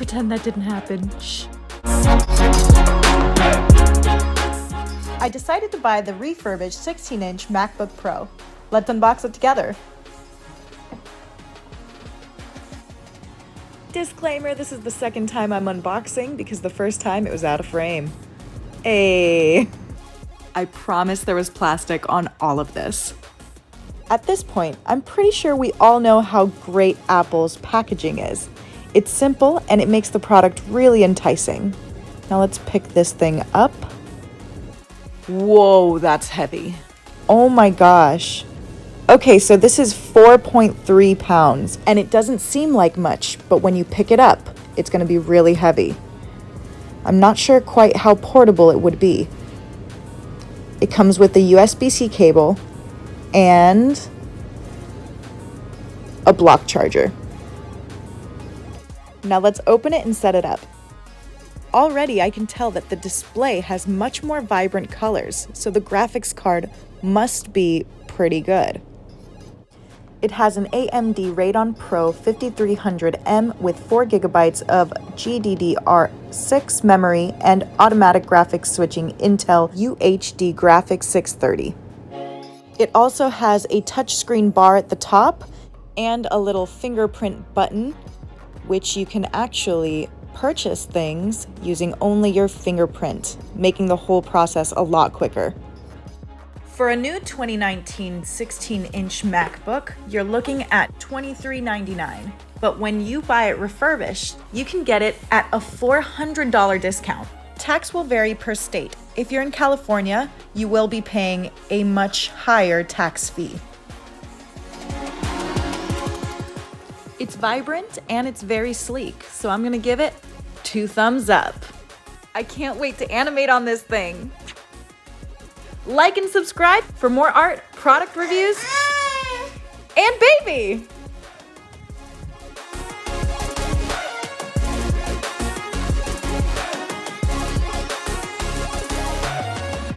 pretend that didn't happen. Shh. I decided to buy the refurbished 16-inch MacBook Pro. Let's unbox it together. Disclaimer, this is the second time I'm unboxing because the first time it was out of frame. Hey. I promise there was plastic on all of this. At this point, I'm pretty sure we all know how great Apple's packaging is. It's simple and it makes the product really enticing. Now let's pick this thing up. Whoa, that's heavy. Oh my gosh. Okay, so this is 4.3 pounds and it doesn't seem like much, but when you pick it up, it's going to be really heavy. I'm not sure quite how portable it would be. It comes with a USB-C cable and a block charger. Now let's open it and set it up. Already I can tell that the display has much more vibrant colors, so the graphics card must be pretty good. It has an AMD Radeon Pro 5300M with 4 GB of GDDR6 memory and automatic graphics switching Intel UHD Graphics 630. It also has a touchscreen bar at the top and a little fingerprint button, which you can actually purchase things using only your fingerprint, making the whole process a lot quicker. For a new 2019 16-inch MacBook, you're looking at $23.99. But when you buy it refurbished, you can get it at a $400 discount. Tax will vary per state. If you're in California, you will be paying a much higher tax fee. It's vibrant and it's very sleek, so I'm gonna give it 2 thumbs up. I can't wait to animate on this thing. Like and subscribe for more art, product reviews, and baby!